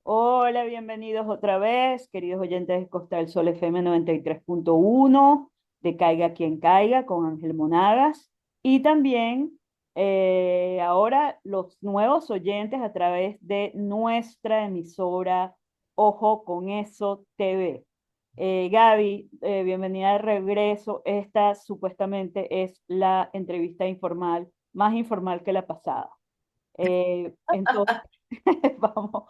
Hola, bienvenidos otra vez, queridos oyentes de Costa del Sol FM 93.1, de Caiga quien caiga, con Ángel Monagas. Y también ahora los nuevos oyentes a través de nuestra emisora Ojo con Eso TV. Gaby, bienvenida de regreso. Esta supuestamente es la entrevista informal, más informal que la pasada. Entonces, vamos.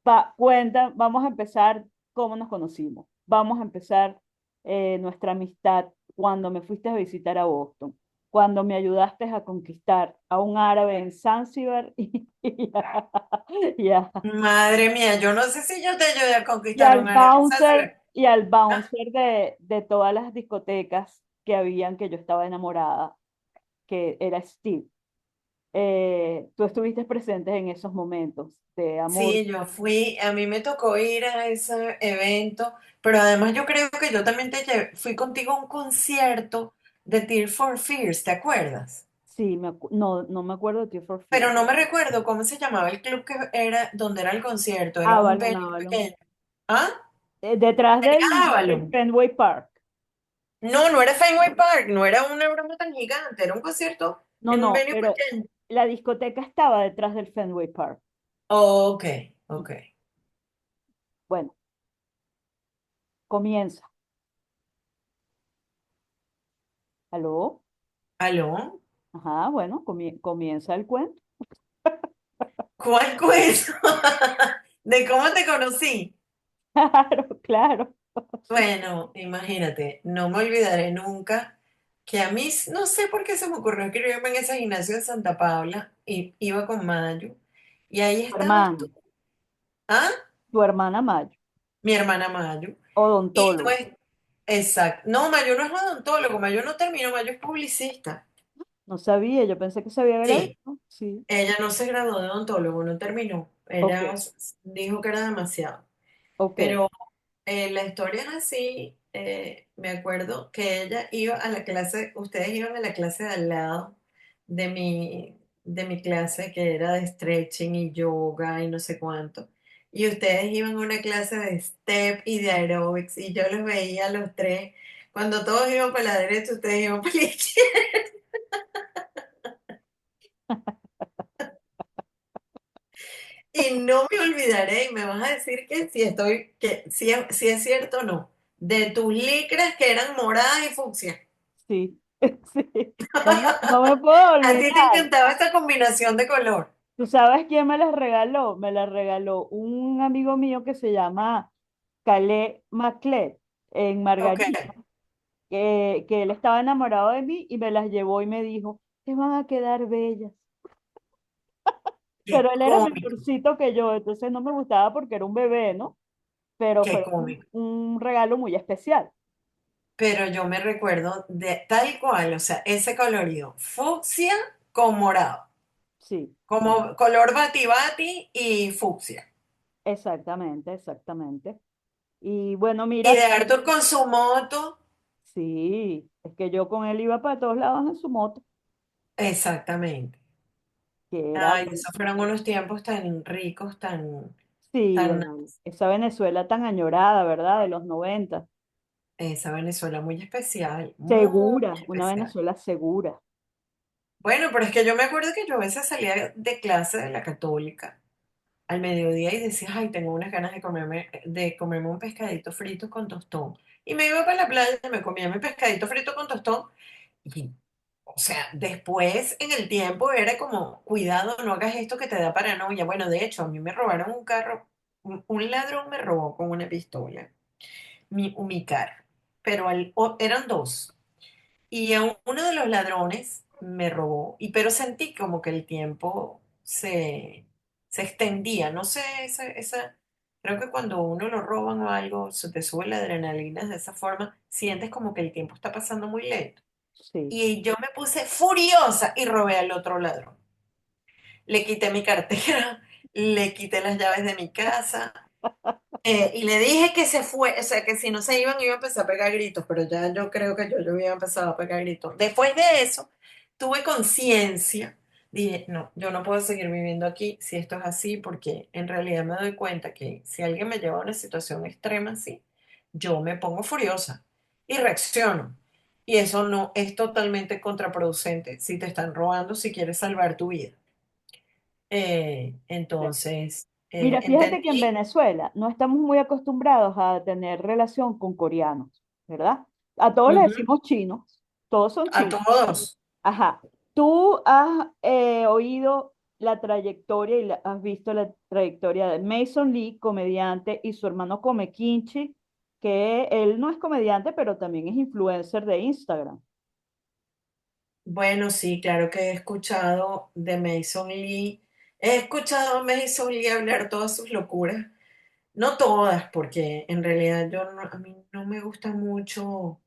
Vamos a empezar cómo nos conocimos. Vamos a empezar nuestra amistad cuando me fuiste a visitar a Boston, cuando me ayudaste a conquistar a un árabe en Zanzíbar Madre mía, yo no sé si yo te ayudé a y conquistar al un área de bouncer, Zanzíbar. y al Ah, bouncer de todas las discotecas que habían que yo estaba enamorada, que era Steve. Tú estuviste presente en esos momentos de amor. sí, yo fui, a mí me tocó ir a ese evento, pero además yo creo que yo también fui contigo a un concierto de Tear for Fears, ¿te acuerdas? Sí, no, no me acuerdo de Tears for Pero Fears. no me recuerdo cómo se llamaba el club que era donde era el concierto, era un Avalon, venue Avalon. pequeño. ¿Ah? Detrás del Avalon. Fenway Park. No, no era Fenway Park, no era una broma tan gigante, era un concierto No, en un no, venue pero pequeño. la discoteca estaba detrás del Fenway Park. Ok, ok. Bueno, comienza. ¿Aló? ¿Aló? Ajá, bueno, comienza el cuento. ¿Cuál cuento? ¿De cómo te conocí? Claro, claro. Bueno, imagínate, no me olvidaré nunca que a mí, no sé por qué se me ocurrió escribirme en ese gimnasio de Santa Paula y iba con Mayo y ahí Tu estabas tú, hermana, ¿ah? tu hermana Mayo, Mi hermana Mayo. Y tú odontóloga. exacto, no, Mayo no es odontólogo, Mayo no terminó, Mayo es publicista. No sabía, yo pensé que sabía Sí, eso. Sí, ella no se graduó de odontólogo, no terminó, ok, ella dijo que era demasiado. ok. Pero la historia es así. Me acuerdo que ella iba a la clase, ustedes iban a la clase de al lado de mi clase, que era de stretching y yoga y no sé cuánto. Y ustedes iban a una clase de step y de aerobics, y yo los veía a los tres. Cuando todos iban para la derecha, ustedes iban para la izquierda. Y no me olvidaré, y me vas a decir que si es cierto o no, de tus licras que eran moradas y fucsia. Sí, sí. No me puedo A ti te olvidar. encantaba esta combinación de color. ¿Tú sabes quién me las regaló? Me las regaló un amigo mío que se llama Calais Maclet en Ok. Margarita, que él estaba enamorado de mí y me las llevó y me dijo, te van a quedar bellas. Pero Qué él era cómico, mayorcito que yo, entonces no me gustaba porque era un bebé, ¿no? Pero qué fue un, cómico. un regalo muy especial. Pero yo me recuerdo de tal cual, o sea, ese colorido, fucsia con morado, Sí, sí, como color bati bati y fucsia. exactamente, exactamente. Y bueno, Y mira, de Arthur con su moto, sí, es que yo con él iba para todos lados en su moto, exactamente. que era, Ay, bueno, esos fueron unos tiempos tan ricos, sí, tan, esa Venezuela tan añorada, ¿verdad? De los 90. esa Venezuela muy especial, muy Segura, una especial. Venezuela segura. Bueno, pero es que yo me acuerdo que yo a veces salía de clase de la católica al mediodía y decía, ay, tengo unas ganas de comerme un pescadito frito con tostón. Y me iba para la playa, me comía mi pescadito frito con tostón. Y, o sea, después en el tiempo era como, cuidado, no hagas esto que te da paranoia. Bueno, de hecho, a mí me robaron un carro, un ladrón me robó con una pistola mi carro, pero eran dos. Y a uno de los ladrones me robó, pero sentí como que el tiempo se extendía. No sé, creo que cuando uno lo roban o algo, se te sube la adrenalina de esa forma, sientes como que el tiempo está pasando muy lento. Sí. Y yo me puse furiosa y robé al otro ladrón. Le quité mi cartera, le quité las llaves de mi casa, y le dije que se fue, o sea, que si no se iban, iba a empezar a pegar gritos, pero ya yo creo que yo había empezado a pegar gritos. Después de eso, tuve conciencia dije, no, yo no puedo seguir viviendo aquí si esto es así, porque en realidad me doy cuenta que si alguien me lleva a una situación extrema así, yo me pongo furiosa y reacciono. Y eso no es totalmente contraproducente si te están robando, si quieres salvar tu vida. Entonces, Mira, fíjate que en entendí. Venezuela no estamos muy acostumbrados a tener relación con coreanos, ¿verdad? A todos les Ujú, decimos chinos, todos son a chinos. todos. Ajá. ¿Tú has oído la trayectoria y has visto la trayectoria de Mason Lee, comediante, y su hermano Come Kimchi, que él no es comediante, pero también es influencer de Instagram? Bueno, sí, claro que he escuchado de Mason Lee. He escuchado a Mason Lee hablar todas sus locuras. No todas, porque en realidad a mí no me gusta mucho,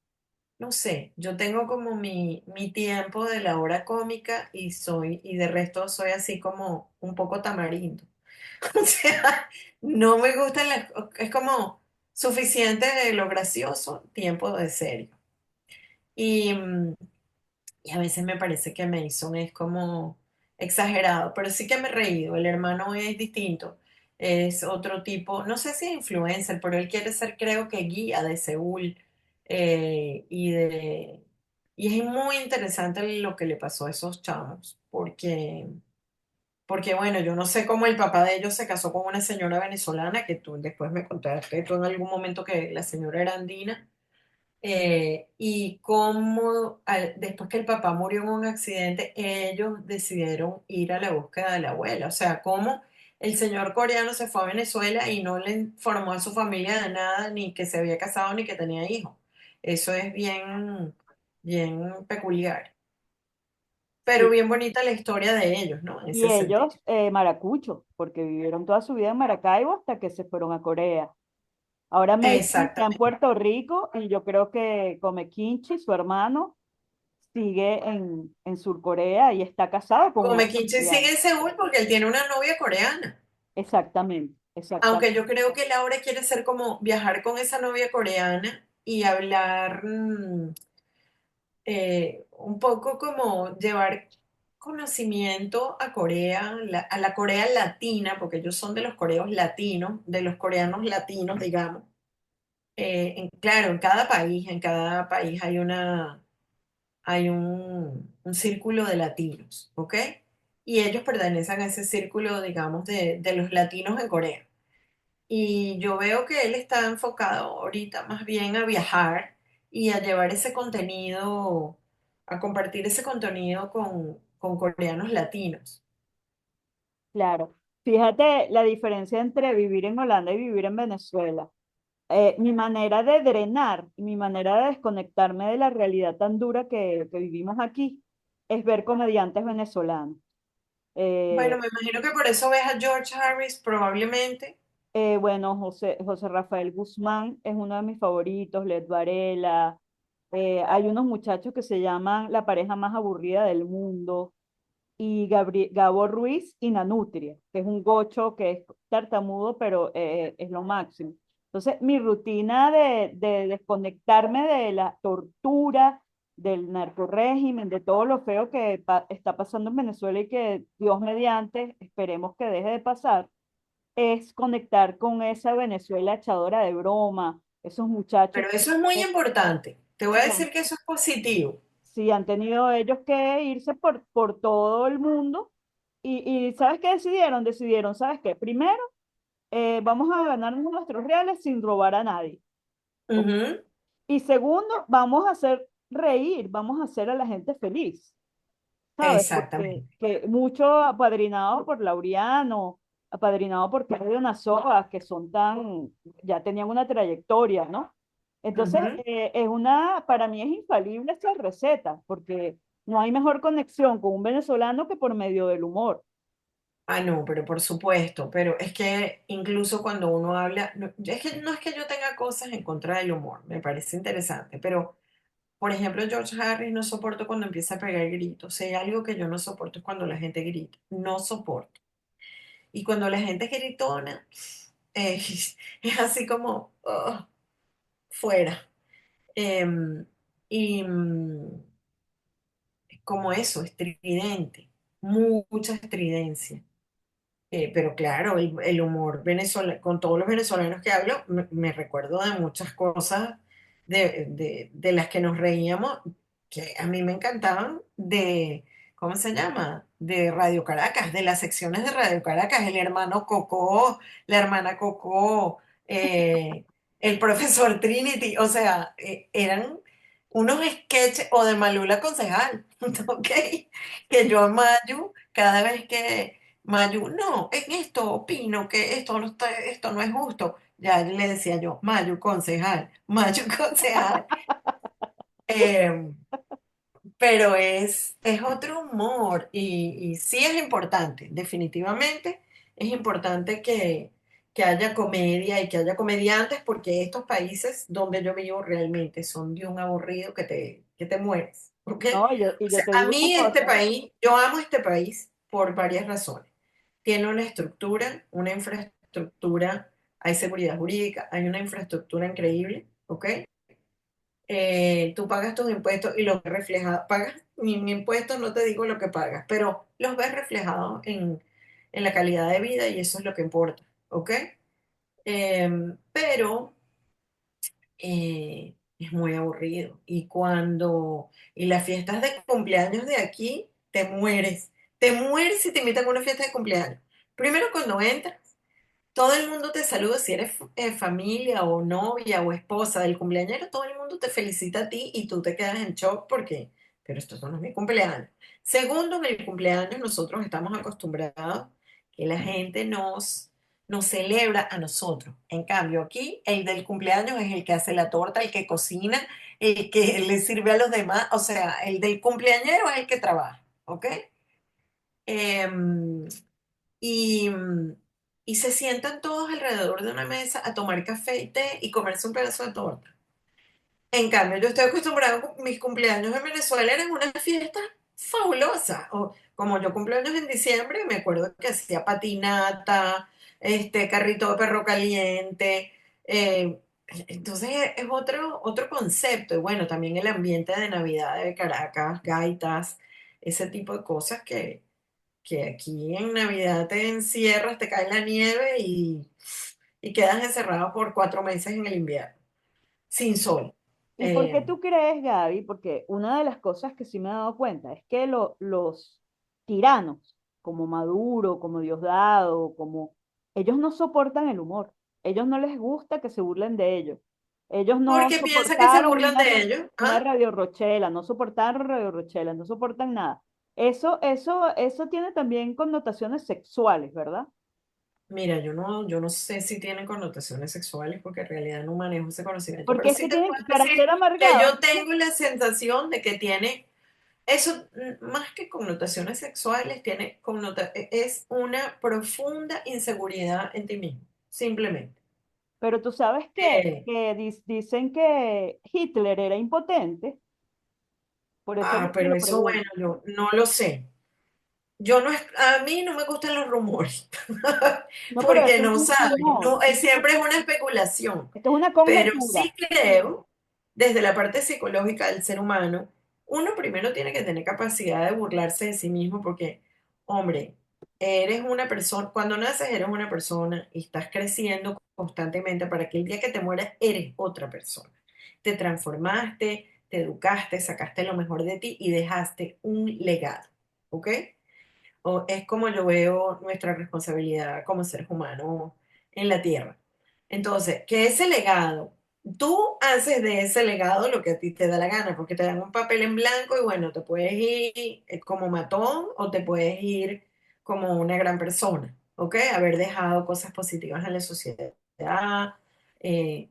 no sé, yo tengo como mi tiempo de la hora cómica y de resto soy así como un poco tamarindo. O sea, no me gustan es como suficiente de lo gracioso, tiempo de serio. Y, y a veces me parece que Mason es como exagerado, pero sí que me he reído. El hermano es distinto, es otro tipo, no sé si es influencer, pero él quiere ser, creo que guía de Seúl. Y y es muy interesante lo que le pasó a esos chamos, porque bueno, yo no sé cómo el papá de ellos se casó con una señora venezolana, que tú después me contaste tú en algún momento que la señora era andina. Y cómo después que el papá murió en un accidente, ellos decidieron ir a la búsqueda de la abuela. O sea, cómo el señor coreano se fue a Venezuela y no le informó a su familia de nada, ni que se había casado, ni que tenía hijos. Eso es bien, bien peculiar. Pero Sí. bien bonita la historia de ellos, ¿no? En Y ese sentido. ellos, maracuchos, porque vivieron toda su vida en Maracaibo hasta que se fueron a Corea. Ahora Mason está en Exactamente. Puerto Rico y yo creo que Come Kimchi, su hermano, sigue en Surcorea y está casado con Como una Kimchi sigue coreana. en Seúl porque él tiene una novia coreana. Exactamente, Aunque exactamente. yo creo que Laura quiere ser como viajar con esa novia coreana y hablar un poco como llevar conocimiento a Corea, a la Corea latina, porque ellos son de los coreos latinos, de los coreanos latinos, digamos. Claro, en cada país hay hay un círculo de latinos, ¿ok? Y ellos pertenecen a ese círculo, digamos, de los latinos en Corea. Y yo veo que él está enfocado ahorita más bien a viajar y a llevar ese contenido, a compartir ese contenido con coreanos latinos. Claro. Fíjate la diferencia entre vivir en Holanda y vivir en Venezuela. Mi manera de drenar, mi manera de desconectarme de la realidad tan dura que vivimos aquí es ver comediantes venezolanos. Bueno, Eh, me imagino que por eso ves a George Harris probablemente. bueno, José Rafael Guzmán es uno de mis favoritos, Led Varela. Hay unos muchachos que se llaman La pareja más aburrida del mundo. Y Gabo Ruiz y Nanutria, que es un gocho que es tartamudo, pero es lo máximo. Entonces, mi rutina de desconectarme de la tortura, del narcorrégimen, de todo lo feo que está pasando en Venezuela y que Dios mediante, esperemos que deje de pasar, es conectar con esa Venezuela echadora de broma, esos muchachos Pero que eso es muy eh, importante. Te voy sí, a decir que eso es positivo. sí, han tenido ellos que irse por todo el mundo y ¿sabes qué decidieron? Decidieron, ¿sabes qué? Primero, vamos a ganarnos nuestros reales sin robar a nadie. ¿Ok? Ujú, Y segundo, vamos a hacer reír, vamos a hacer a la gente feliz. ¿Sabes? Porque exactamente. que mucho apadrinado por Laureano, apadrinado por Claudio Nazoa, que son tan, ya tenían una trayectoria, ¿no? Entonces, Ujú. para mí es infalible esta receta, porque no hay mejor conexión con un venezolano que por medio del humor. Ah, no, pero por supuesto, pero es que incluso cuando uno habla, es que no es que yo tenga cosas en contra del humor, me parece interesante, pero por ejemplo, George Harris no soporto cuando empieza a pegar gritos. Si hay algo que yo no soporto es cuando la gente grita, no soporto. Y cuando la gente es gritona, es así como "Ugh", fuera. Em, y como eso, estridente. mucha estridencia. Pero claro, el humor venezolano, con todos los venezolanos que hablo, me recuerdo de muchas cosas de las que nos reíamos, que a mí me encantaban de, ¿cómo se llama? De Radio Caracas, de las secciones de Radio Caracas, el hermano Coco, la hermana Coco, eh, el profesor Trinity, o sea, eran unos sketches, o de Malula Concejal, ¿ok? Que yo a Mayu, cada vez que Mayu, no, en esto opino que esto no es justo. Ya le decía yo, Mayu, concejal, Mayu, concejal. Eh, pero es otro humor y sí es importante, definitivamente es importante que haya comedia y que haya comediantes porque estos países donde yo vivo realmente son de un aburrido que te mueres. ¿Ok? No, O y yo sea, te a digo una mí este cosa, país, yo amo este país por varias razones. Tiene una estructura, una infraestructura, hay seguridad jurídica, hay una infraestructura increíble, ¿ok? Tú pagas tus impuestos y los ves reflejados, pagas mi impuestos, no te digo lo que pagas, pero los ves reflejados en la calidad de vida y eso es lo que importa, ¿ok? Pero es muy aburrido y las fiestas de cumpleaños de aquí, te mueres si te invitan a una fiesta de cumpleaños. Primero cuando entras. Todo el mundo te saluda si eres familia o novia o esposa del cumpleañero, todo el mundo te felicita a ti y tú te quedas en shock porque, pero esto no es mi cumpleaños. Segundo, en el cumpleaños nosotros estamos acostumbrados que la gente nos celebra a nosotros. En cambio, aquí el del cumpleaños es el que hace la torta, el que cocina, el que le sirve a los demás. O sea, el del cumpleañero es el que trabaja, ¿ok? Em, y, y se sientan todos alrededor de una mesa a tomar café y té y comerse un pedazo de torta. En cambio, yo estoy acostumbrado, mis cumpleaños en Venezuela eran una fiesta fabulosa. O, como yo cumpleaños en diciembre, me acuerdo que hacía patinata, carrito de perro caliente. eh, entonces es otro concepto. Y bueno, también el ambiente de Navidad de Caracas, gaitas, ese tipo de cosas que aquí en Navidad te encierras, te cae la nieve y quedas encerrado por 4 meses en el invierno, sin sol. ¿y por qué Eh, tú crees, Gaby? Porque una de las cosas que sí me he dado cuenta es que los tiranos, como Maduro, como Diosdado, como ellos no soportan el humor. Ellos no les gusta que se burlen de ellos. Ellos no porque piensa que se soportaron burlan de ellos. una ¿Ah? Radio Rochela, no soportaron Radio Rochela, no soportan nada. Eso tiene también connotaciones sexuales, ¿verdad? Mira, yo no sé si tienen connotaciones sexuales porque en realidad no manejo ese conocimiento, Porque pero es sí que te tienen, puedo para decir ser que amargados, yo tengo la sensación de que tiene eso, más que connotaciones sexuales, es una profunda inseguridad en ti mismo, simplemente. pero tú sabes Eh, que dicen que Hitler era impotente, por eso yo te pero lo eso, bueno, pregunto. yo no lo sé. Yo no, a mí no me gustan los rumores, No, pero porque eso es no un sabes, rumor, no, siempre es una especulación, esto es una pero conjetura. sí creo, desde la parte psicológica del ser humano, uno primero tiene que tener capacidad de burlarse de sí mismo, porque, hombre, eres una persona, cuando naces eres una persona y estás creciendo constantemente para que el día que te mueras eres otra persona. Te transformaste, te educaste, sacaste lo mejor de ti y dejaste un legado, ¿ok? O es como yo veo nuestra responsabilidad como seres humanos en la Tierra. Entonces, que ese legado, tú haces de ese legado lo que a ti te da la gana, porque te dan un papel en blanco y bueno, te puedes ir como matón o te puedes ir como una gran persona, ¿ok? Haber dejado cosas positivas en la sociedad. Eh,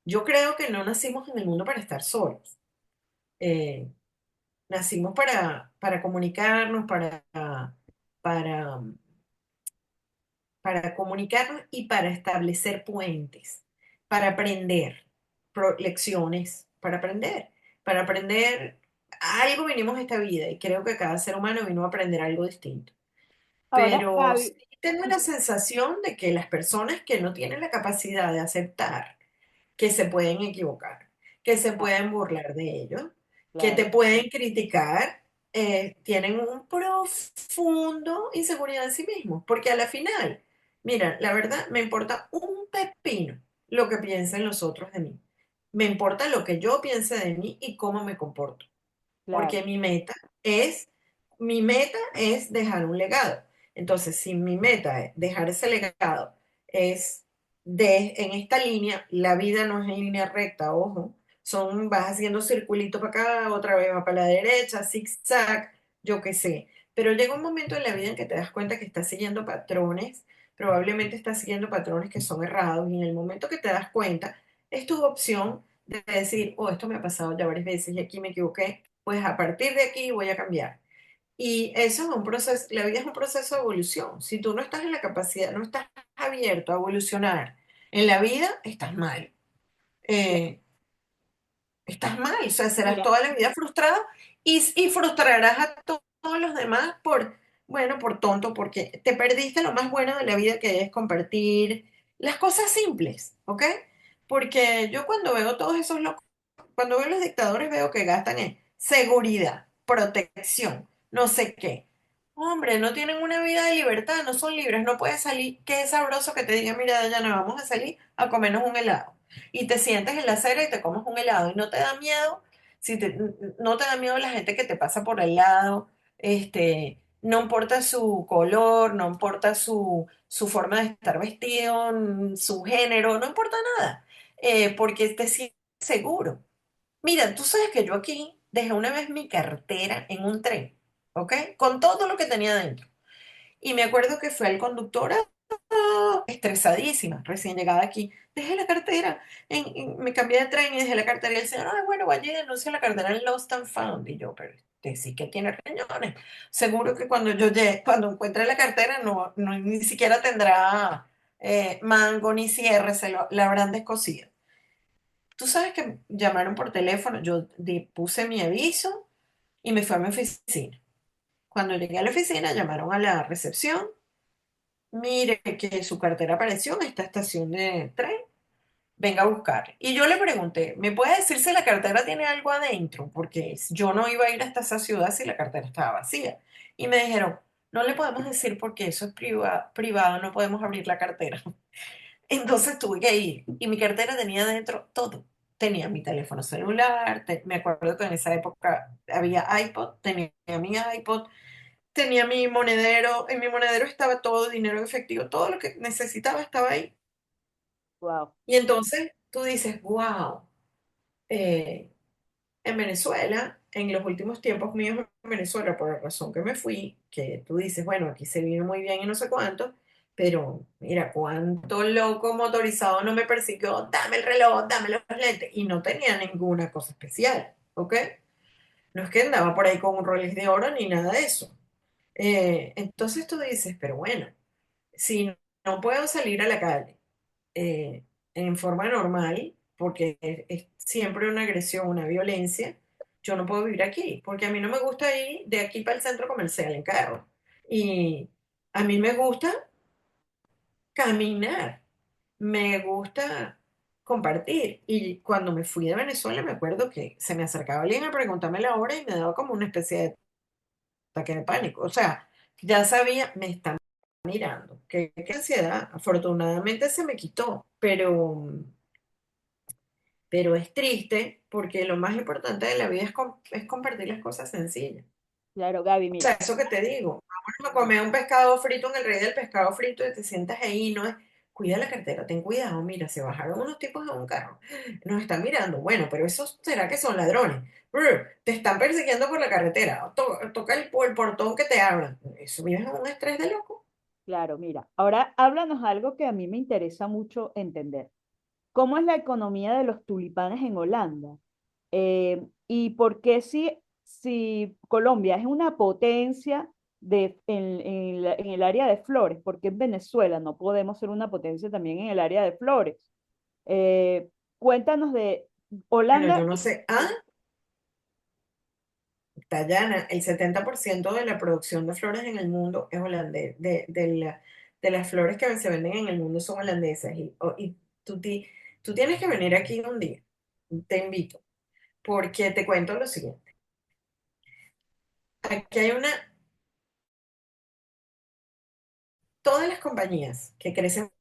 yo creo que no nacimos en el mundo para estar solos. Eh, Nacimos para comunicarnos, para, para comunicarnos y para establecer puentes, para aprender lecciones, para aprender algo vinimos a esta vida y creo que cada ser humano vino a aprender algo distinto. Ahora, Pero sí Gaby, tengo la sensación de que las personas que no tienen la capacidad de aceptar que se pueden equivocar, que se ah, pueden burlar de ellos, que te claro, pueden criticar, tienen un profundo inseguridad en sí mismos, porque a la final, mira, la verdad, me importa un pepino lo que piensen los otros de mí. Me importa lo que yo piense de mí y cómo me comporto, porque Claro, mi meta es dejar un legado. Entonces, si mi meta es dejar ese legado, es en esta línea, la vida no es en línea recta, ojo, vas haciendo circulito para acá, otra vez va para la derecha, zigzag, yo qué sé. Pero llega un momento en la vida en que te das cuenta que estás siguiendo patrones, probablemente estás siguiendo patrones que son errados, y en el momento que te das cuenta, es tu opción de decir, oh, esto me ha pasado ya varias veces y aquí me equivoqué, pues a partir de aquí voy a cambiar. Y eso es un proceso, la vida es un proceso de evolución. Si tú no estás en la capacidad, no estás abierto a evolucionar en la vida, estás mal. claro. Eh, Estás mal, o sea, serás Mira, toda la vida frustrado y frustrarás a todos los demás bueno, por tonto, porque te perdiste lo más bueno de la vida, que es compartir las cosas simples, ¿ok? Porque yo cuando veo todos esos locos, cuando veo los dictadores, veo que gastan en seguridad, protección, no sé qué. Hombre, no tienen una vida de libertad, no son libres, no puedes salir. Qué sabroso que te diga, mira, Dayana, vamos a salir a comernos un helado. Y te sientes en la acera y te comes un helado. Y no te da miedo, no te da miedo la gente que te pasa por el lado, no importa su color, no importa su forma de estar vestido, su género, no importa nada, porque te sientes seguro. Mira, tú sabes que yo aquí dejé una vez mi cartera en un tren, ¿ok? Con todo lo que tenía dentro. Y me acuerdo que fue el conductor, estresadísima, recién llegada aquí. Dejé la cartera, me cambié de tren y dejé la cartera. Y el señor, ay, bueno, vaya y denuncie la cartera en Lost and Found. Y yo, pero este sí que tiene riñones. Seguro que cuando yo llegue, cuando encuentre la cartera, ni siquiera tendrá mango ni cierre, la habrán descosido. Tú sabes que llamaron por teléfono, yo puse mi aviso y me fui a mi oficina. Cuando llegué a la oficina, llamaron a la recepción. Mire que su cartera apareció en esta estación de tren, venga a buscar. Y yo le pregunté, ¿me puede decir si la cartera tiene algo adentro? Porque yo no iba a ir hasta esa ciudad si la cartera estaba vacía. Y me dijeron, no le podemos decir porque eso es privado, no podemos abrir la cartera. Entonces tuve que ir y mi cartera tenía dentro todo. Tenía mi teléfono celular, me acuerdo que en esa época había iPod, tenía mi iPod, tenía mi monedero, en mi monedero estaba todo, dinero en efectivo, todo lo que necesitaba estaba ahí. wow, Y entonces tú dices, wow, en Venezuela, en los últimos tiempos míos en Venezuela, por la razón que me fui, que tú dices, bueno, aquí se vive muy bien y no sé cuánto, pero mira, cuánto loco motorizado no me persiguió, dame el reloj, dame los lentes, y no tenía ninguna cosa especial, ¿ok? No es que andaba por ahí con un Rolex de oro ni nada de eso. Entonces tú dices, pero bueno, si no puedo salir a la calle eh, en forma normal, porque es siempre una agresión, una violencia, yo no puedo vivir aquí, porque a mí no me gusta ir de aquí para el centro comercial en carro. Y a mí me gusta caminar, me gusta compartir. Y cuando me fui de Venezuela, me acuerdo que se me acercaba alguien a preguntarme la hora y me daba como una especie de ataque de pánico. O sea, ya sabía, me están mirando. Qué ansiedad. Afortunadamente se me quitó, pero es triste porque lo más importante de la vida es compartir las cosas sencillas. claro, Gaby, O sea, mira. eso que te digo, vamos a comer un pescado frito en el rey del pescado frito y te sientas ahí, no es, cuida la cartera, ten cuidado, mira, se bajaron unos tipos en un carro, nos están mirando, bueno, pero esos será que son ladrones. Te están persiguiendo por la carretera, toca el portón que te abran. Eso vives en un estrés de loco. Claro, mira, ahora háblanos algo que a mí me interesa mucho entender. ¿Cómo es la economía de los tulipanes en Holanda? ¿Y por qué si Colombia es una potencia en el área de flores? ¿Por qué en Venezuela no podemos ser una potencia también en el área de flores? Eh, Cuéntanos de Bueno, Holanda. yo no sé, Dayana, el 70% de la producción de flores en el mundo es holandés, de las flores que se venden en el mundo son holandesas. Y tú tienes que venir aquí un día, te invito, porque te cuento lo siguiente. aquí hay todas las compañías que crecen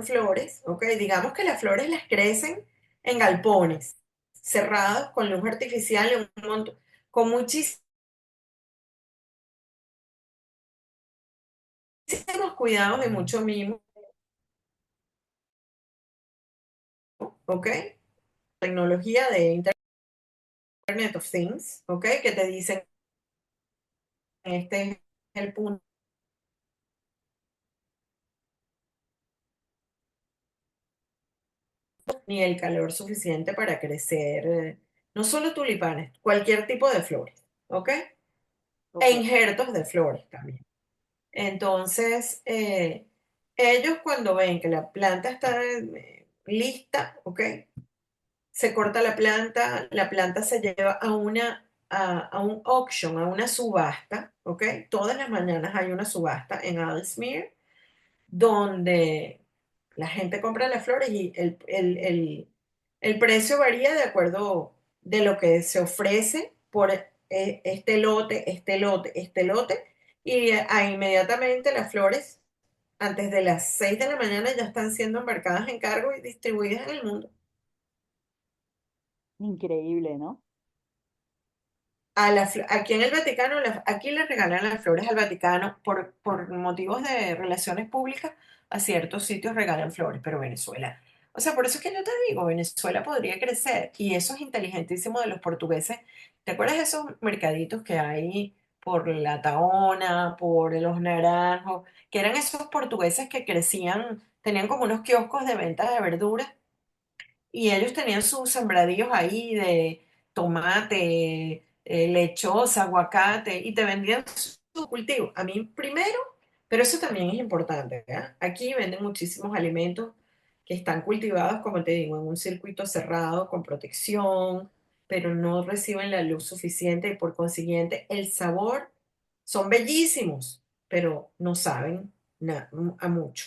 flores, ¿ok? Digamos que las flores las crecen en galpones cerrados con luz artificial y un montón, con muchísimos cuidados y mucho mimo, ¿ok? Tecnología de Internet of Things, ¿ok? Que te dicen, este es el punto, ni el calor suficiente para crecer, no solo tulipanes, cualquier tipo de flores, ¿ok? E Ok. injertos de flores también. Entonces, ellos cuando ven que la planta está lista, ¿ok? Se corta la planta se lleva a un auction, a una subasta, ¿ok? Todas las mañanas hay una subasta en Aalsmeer donde la gente compra las flores y el precio varía de acuerdo de lo que se ofrece por este lote, este lote, este lote, y inmediatamente las flores, antes de las 6 de la mañana, ya están siendo embarcadas en cargo y distribuidas en el mundo. Increíble, ¿no? Aquí en el Vaticano, aquí le regalan las flores al Vaticano por motivos de relaciones públicas, a ciertos sitios regalan flores, pero Venezuela, o sea, por eso es que yo te digo, Venezuela podría crecer y eso es inteligentísimo de los portugueses. ¿Te acuerdas de esos mercaditos que hay por La Taona, por Los Naranjos, que eran esos portugueses que crecían, tenían como unos kioscos de venta de verduras? Y ellos tenían sus sembradíos ahí de tomate, lechosa, aguacate, y te vendían su cultivo. A mí primero, pero eso también es importante, ¿ya? Aquí venden muchísimos alimentos que están cultivados, como te digo, en un circuito cerrado, con protección, pero no reciben la luz suficiente y por consiguiente el sabor son bellísimos, pero no saben a mucho.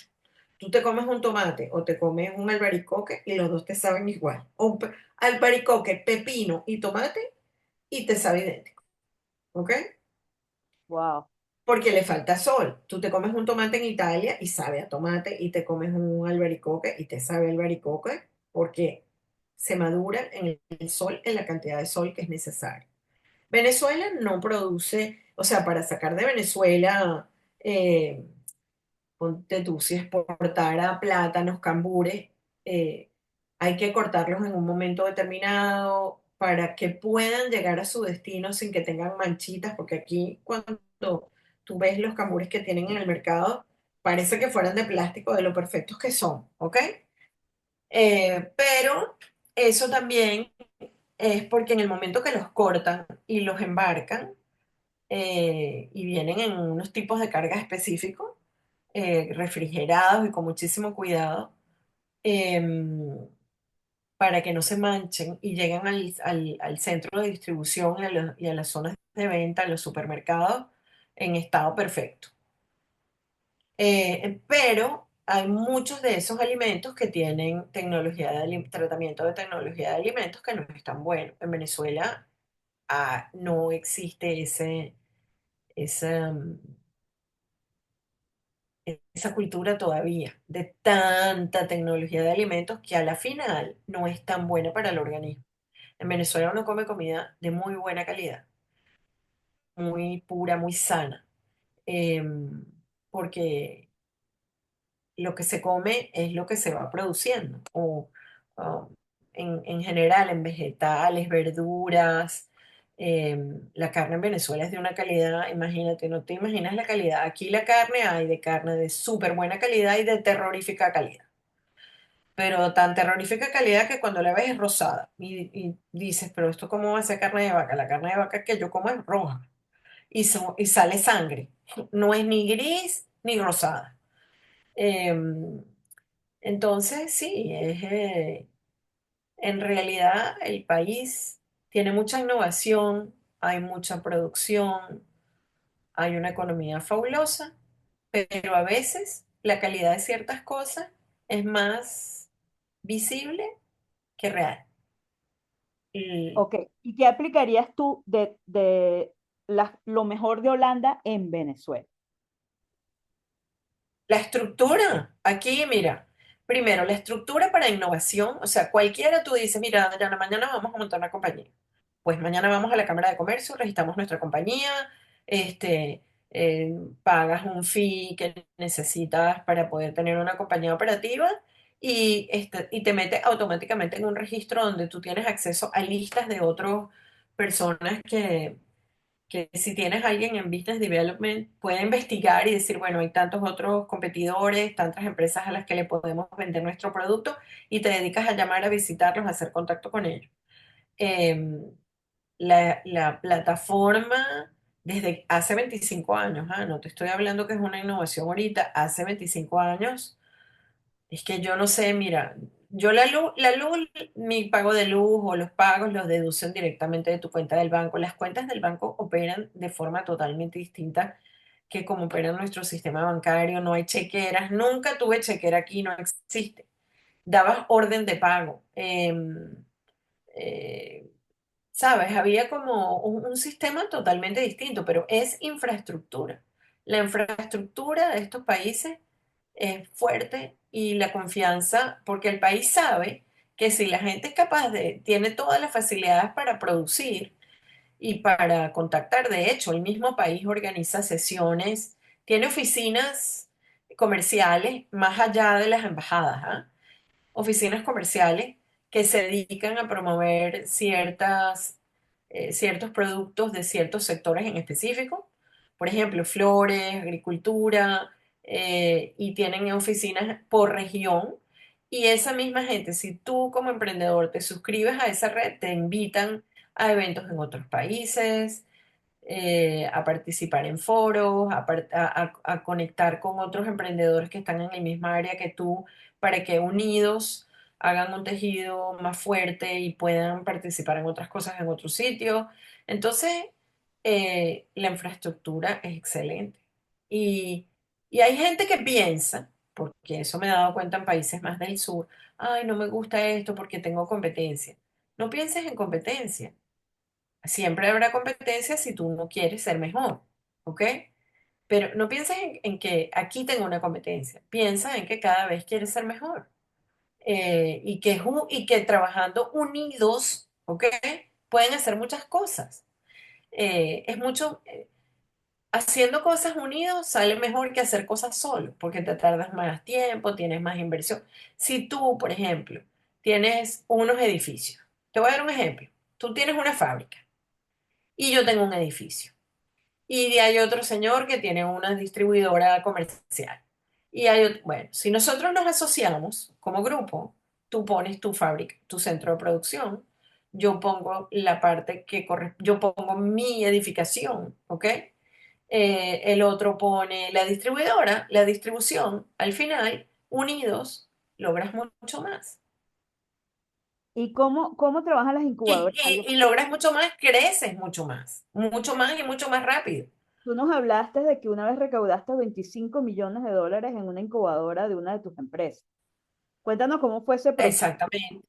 Tú te comes un tomate o te comes un albaricoque y los dos te saben igual. Albaricoque, pepino y tomate y te sabe idéntico, ¿ok? Wow. Porque le falta sol. Tú te comes un tomate en Italia y sabe a tomate y te comes un albaricoque y te sabe a albaricoque porque se madura en el sol, en la cantidad de sol que es necesaria. Venezuela no produce, o sea, para sacar de Venezuela, ponte tú, si exportara plátanos, cambures, eh, hay que cortarlos en un momento determinado para que puedan llegar a su destino sin que tengan manchitas, porque aquí cuando tú ves los cambures que tienen en el mercado, parece que fueran de plástico de lo perfectos que son, ¿ok? Pero eso también es porque en el momento que los cortan y los embarcan, y vienen en unos tipos de carga específicos, refrigerados y con muchísimo cuidado, em, para que no se manchen y lleguen al centro de distribución y a las zonas de venta, a los supermercados, en estado perfecto. Pero hay muchos de esos alimentos que tienen tratamiento de tecnología de alimentos que no están buenos. En Venezuela, no existe esa, esa cultura todavía de tanta tecnología de alimentos que a la final no es tan buena para el organismo. En Venezuela uno come comida de muy buena calidad, muy pura, muy sana, porque lo que se come es lo que se va produciendo, o en general en vegetales, verduras. La carne en Venezuela es de una calidad, imagínate, no te imaginas la calidad. Aquí la carne hay de carne de súper buena calidad y de terrorífica calidad, pero tan terrorífica calidad que cuando la ves es rosada y dices, pero esto cómo va a ser carne de vaca. La carne de vaca que yo como es roja y sale sangre, no es ni gris ni rosada. Em, entonces, sí, en realidad el país tiene mucha innovación, hay mucha producción, hay una economía fabulosa, pero a veces la calidad de ciertas cosas es más visible que real. Ok, ¿y qué aplicarías tú de lo mejor de Holanda en Venezuela? La estructura, aquí mira, primero la estructura para innovación, o sea, cualquiera tú dices, mira, Dayana, mañana vamos a montar una compañía. Pues mañana vamos a la Cámara de Comercio, registramos nuestra compañía, este, pagas un fee que necesitas para poder tener una compañía operativa y te metes automáticamente en un registro donde tú tienes acceso a listas de otras personas que si tienes alguien en Business Development, puede investigar y decir, bueno, hay tantos otros competidores, tantas empresas a las que le podemos vender nuestro producto y te dedicas a llamar, a visitarlos, a hacer contacto con ellos. Eh, la plataforma desde hace 25 años, no te estoy hablando que es una innovación ahorita, hace 25 años es que yo no sé, mira, yo la luz, mi pago de luz o los pagos los deducen directamente de tu cuenta del banco. Las cuentas del banco operan de forma totalmente distinta que como opera nuestro sistema bancario. No hay chequeras, nunca tuve chequera aquí, no existe. Dabas orden de pago. Eh, ¿Sabes? Había como un sistema totalmente distinto, pero es infraestructura. La infraestructura de estos países es fuerte y la confianza, porque el país sabe que si la gente es capaz tiene todas las facilidades para producir y para contactar, de hecho, el mismo país organiza sesiones, tiene oficinas comerciales más allá de las embajadas, oficinas comerciales que se dedican a promover ciertos productos de ciertos sectores en específico, por ejemplo, flores, agricultura, y tienen oficinas por región. Y esa misma gente, si tú como emprendedor te suscribes a esa red, te invitan a eventos en otros países, a participar en foros, a conectar con otros emprendedores que están en el mismo área que tú, para que unidos hagan un tejido más fuerte y puedan participar en otras cosas en otros sitios. Entonces, la infraestructura es excelente. Y, y hay gente que piensa, porque eso me he dado cuenta en países más del sur, ay, no me gusta esto porque tengo competencia. No pienses en competencia. Siempre habrá competencia si tú no quieres ser mejor, ¿ok? Pero no pienses en que aquí tengo una competencia, piensa en que cada vez quieres ser mejor, y que trabajando unidos, ¿ok? Pueden hacer muchas cosas. Es mucho, haciendo cosas unidos sale mejor que hacer cosas solo, porque te tardas más tiempo, tienes más inversión. Si tú, por ejemplo, tienes unos edificios, te voy a dar un ejemplo, tú tienes una fábrica y yo tengo un edificio. Y hay otro señor que tiene una distribuidora comercial. Bueno, si nosotros nos asociamos como grupo, tú pones tu fábrica, tu centro de producción, yo pongo la parte yo pongo mi edificación, ¿ok? El otro pone la distribuidora, la distribución. Al final, unidos, logras mucho más. ¿Y cómo trabajan las incubadoras? Y logras mucho más, creces mucho más y mucho más rápido. Tú nos hablaste de que una vez recaudaste 25 millones de dólares en una incubadora de una de tus empresas. Cuéntanos cómo fue ese proceso. Exactamente.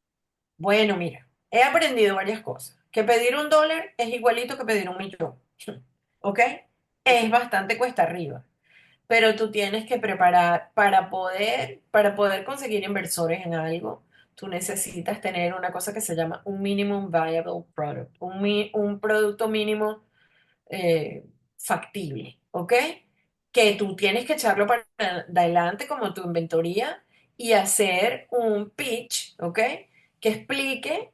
Bueno, mira, he aprendido varias cosas. Que pedir $1 es igualito que pedir 1 millón. ¿Ok? Ok. Es bastante cuesta arriba. Pero tú tienes que preparar para poder conseguir inversores en algo. Tú necesitas tener una cosa que se llama un minimum viable product, un producto mínimo eh, factible, ¿ok? Que tú tienes que echarlo para adelante como tu inventoría y hacer un pitch, ¿ok? Que explique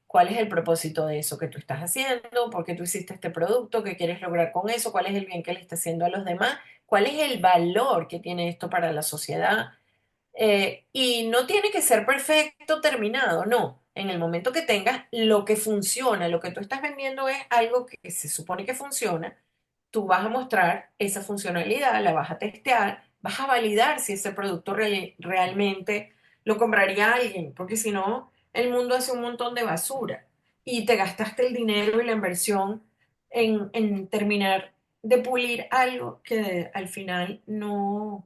cuál es el propósito de eso que tú estás haciendo, por qué tú hiciste este producto, qué quieres lograr con eso, cuál es el bien que le está haciendo a los demás, cuál es el valor que tiene esto para la sociedad. Y no tiene que ser perfecto, terminado, no. En el momento que tengas lo que funciona, lo que tú estás vendiendo es algo que se supone que funciona, tú vas a mostrar esa funcionalidad, la vas a testear, vas a validar si ese producto realmente lo compraría alguien, porque si no, el mundo hace un montón de basura y te gastaste el dinero y la inversión en terminar de pulir algo que al final no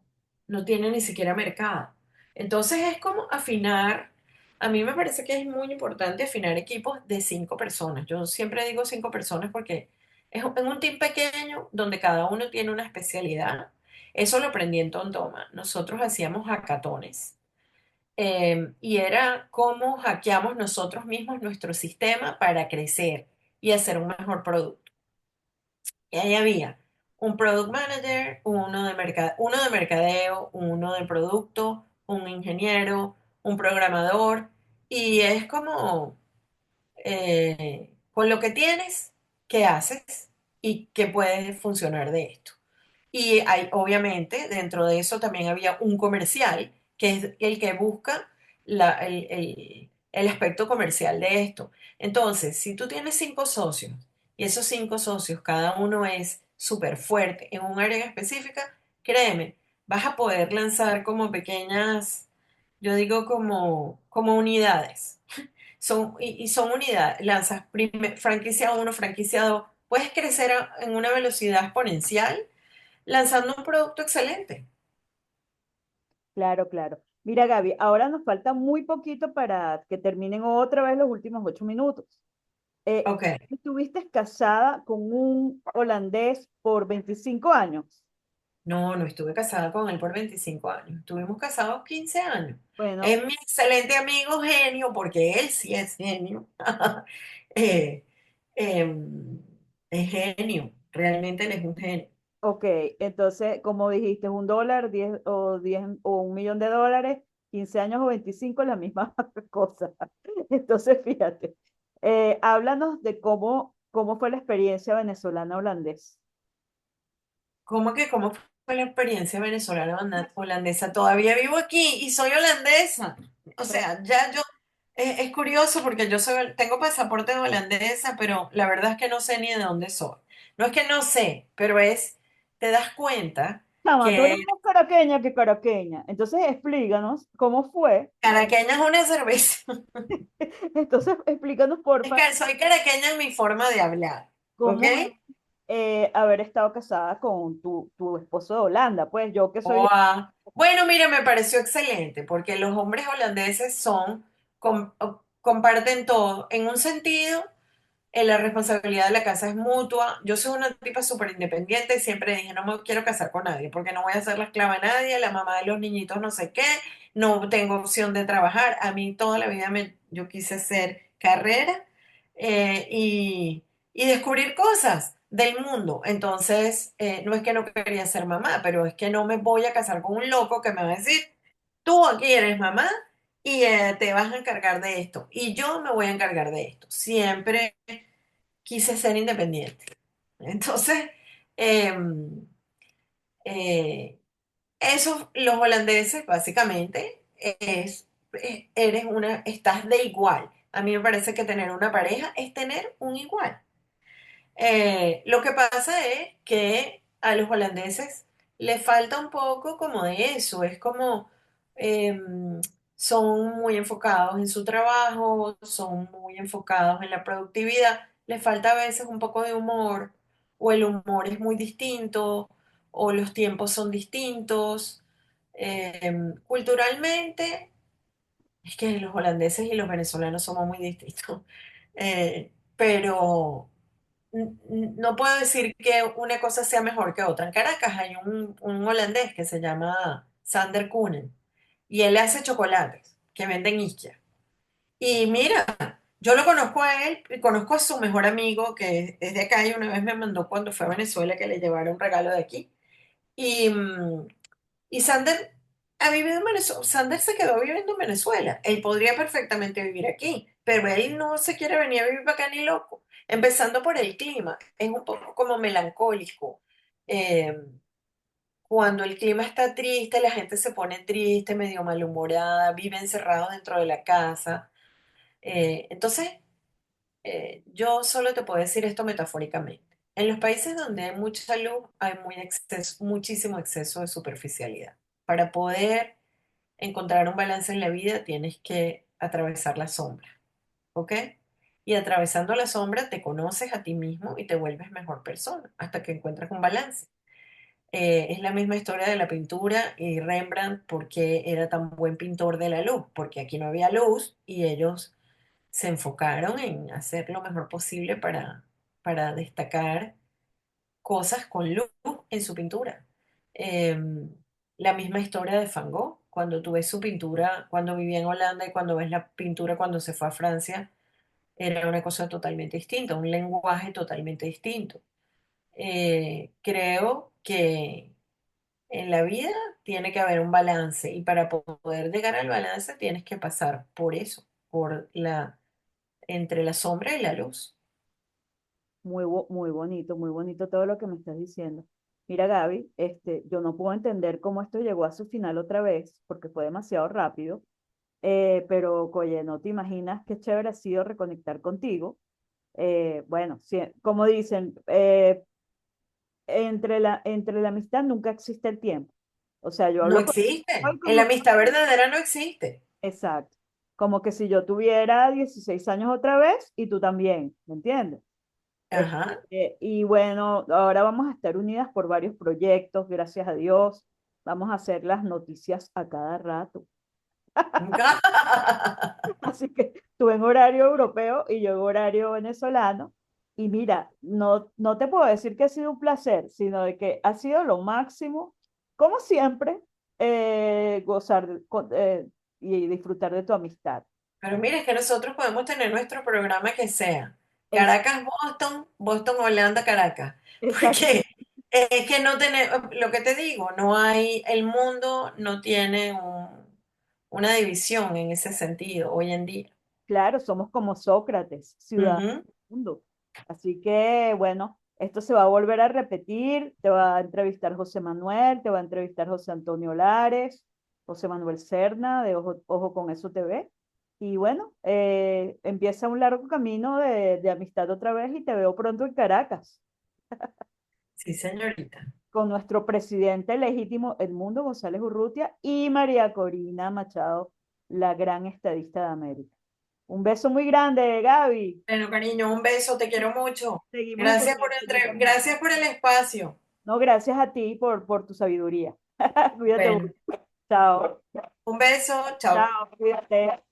tiene ni siquiera mercado. Entonces es como afinar. A mí me parece que es muy importante afinar equipos de 5 personas. Yo siempre digo 5 personas porque en un team pequeño donde cada uno tiene una especialidad. Eso lo aprendí en Tontoma. Nosotros hacíamos hackatones. Y era cómo hackeamos nosotros mismos nuestro sistema para crecer y hacer un mejor producto. Y ahí había un product manager, uno de mercadeo, uno de producto, un ingeniero, un programador. Y es como, con lo que tienes, ¿qué haces? ¿Y qué puede funcionar de esto? Y hay, obviamente, dentro de eso también había un comercial, que es el que busca el aspecto comercial de esto. Entonces, si tú tienes 5 socios y esos 5 socios, cada uno es súper fuerte en un área específica, créeme, vas a poder lanzar como pequeñas, yo digo como unidades. Y son unidades, lanzas franquicia uno, franquicia 2, puedes crecer en una velocidad exponencial lanzando un producto excelente. Claro, claro. Mira, Gaby, ahora nos falta muy poquito para que terminen otra vez los últimos 8 minutos. Ok. ¿Estuviste casada con un holandés por 25 años? No, no estuve casada con él por 25 años. Estuvimos casados 15 años. Bueno, Es mi excelente amigo genio, porque él sí es genio. Eh, es genio. Realmente él es un genio. ok, entonces, como dijiste, $1, 10 o $1 millón, 15 años o 25, la misma cosa. Entonces, fíjate, háblanos de cómo fue la experiencia venezolana-holandés. ¿Cómo fue la experiencia venezolana holandesa? Todavía vivo aquí y soy holandesa. O Bueno, sea, ya yo, es curioso porque tengo pasaporte holandesa, pero la verdad es que no sé ni de dónde soy. No es que no sé, pero te das cuenta chama, tú eres que más caraqueña que caraqueña. Entonces, explícanos cómo fue. caraqueña es una cerveza. Entonces, explícanos, porfa, Soy caraqueña en mi forma de hablar, ¿ok? cómo es haber estado casada con tu esposo de Holanda. Pues yo que soy... Bueno, mira, me pareció excelente porque los hombres holandeses comparten todo. En un sentido, la responsabilidad de la casa es mutua. Yo soy una tipa súper independiente y siempre dije, no me quiero casar con nadie porque no voy a ser la esclava de nadie, la mamá de los niñitos no sé qué, no tengo opción de trabajar. A mí toda la vida yo quise hacer carrera y descubrir cosas del mundo. Entonces, no es que no quería ser mamá, pero es que no me voy a casar con un loco que me va a decir, tú aquí eres mamá y te vas a encargar de esto. Y yo me voy a encargar de esto. Siempre quise ser independiente. Entonces, em, eh, eso, los holandeses, básicamente, estás de igual. A mí me parece que tener una pareja es tener un igual. Lo que pasa es que a los holandeses les falta un poco como de eso, es como son muy enfocados en su trabajo, son muy enfocados en la productividad, les falta a veces un poco de humor, o el humor es muy distinto, o los tiempos son distintos. Culturalmente, es que los holandeses y los venezolanos somos muy distintos. Pero no puedo decir que una cosa sea mejor que otra. En Caracas hay un holandés que se llama Sander Koenen y él hace chocolates que venden Isquia. Y mira, yo lo conozco a él y conozco a su mejor amigo que es de acá y una vez me mandó cuando fue a Venezuela que le llevara un regalo de aquí. Y, y Sander ha vivido en Venezuela. Sander se quedó viviendo en Venezuela. Él podría perfectamente vivir aquí, pero él no se quiere venir a vivir para acá ni loco. Empezando por el clima, es un poco como melancólico. Eh, Cuando el clima está triste, la gente se pone triste, medio malhumorada, vive encerrado dentro de la casa. Entonces, yo solo te puedo decir esto metafóricamente. En los países donde hay mucha luz, hay muchísimo exceso de superficialidad. Para poder encontrar un balance en la vida, tienes que atravesar la sombra, ¿ok? Y atravesando la sombra te conoces a ti mismo y te vuelves mejor persona hasta que encuentras un balance. Es la misma historia de la pintura y Rembrandt, porque era tan buen pintor de la luz, porque aquí no había luz y ellos se enfocaron en hacer lo mejor posible para destacar cosas con luz en su pintura. Eh, la misma historia de Van Gogh, cuando tú ves su pintura cuando vivía en Holanda y cuando ves la pintura cuando se fue a Francia, era una cosa totalmente distinta, un lenguaje totalmente distinto. Creo que en la vida tiene que haber un balance y para poder llegar al balance tienes que pasar por eso, entre la sombra y la luz. Muy bonito todo lo que me estás diciendo. Mira, Gaby, yo no puedo entender cómo esto llegó a su final otra vez, porque fue demasiado rápido, pero, oye, no te imaginas qué chévere ha sido reconectar contigo. Bueno, sí, como dicen, entre la amistad nunca existe el tiempo. O sea, yo No hablo con hoy existe. En la como, amistad verdadera no existe. exacto, como que si yo tuviera 16 años otra vez y tú también, ¿me entiendes? Ajá. Y bueno, ahora vamos a estar unidas por varios proyectos, gracias a Dios. Vamos a hacer las noticias a cada rato. Así que tú en horario europeo y yo en horario venezolano. Y mira, no te puedo decir que ha sido un placer, sino de que ha sido lo máximo, como siempre, gozar y disfrutar de tu amistad. Pero mira, es que nosotros podemos tener nuestro programa que sea Es, Caracas-Boston, Boston-Holanda-Caracas. exacto. Porque es que no tenemos, lo que te digo, no hay, el mundo no tiene una división en ese sentido hoy en día. Claro, somos como Sócrates, ciudadanos Ujú. del mundo. Así que, bueno, esto se va a volver a repetir. Te va a entrevistar José Manuel, te va a entrevistar José Antonio Lares, José Manuel Serna, de Ojo con Eso TV. Y bueno, empieza un largo camino de amistad otra vez y te veo pronto en Caracas Sí, señorita. con nuestro presidente legítimo Edmundo González Urrutia y María Corina Machado, la gran estadista de América. Un beso muy grande, Gaby. Bueno, cariño, un beso, te quiero mucho. Seguimos en contacto, yo también. Gracias por el espacio. No, gracias a ti por tu sabiduría. Cuídate mucho. Bueno, Chao. un beso, chao. Chao, cuídate.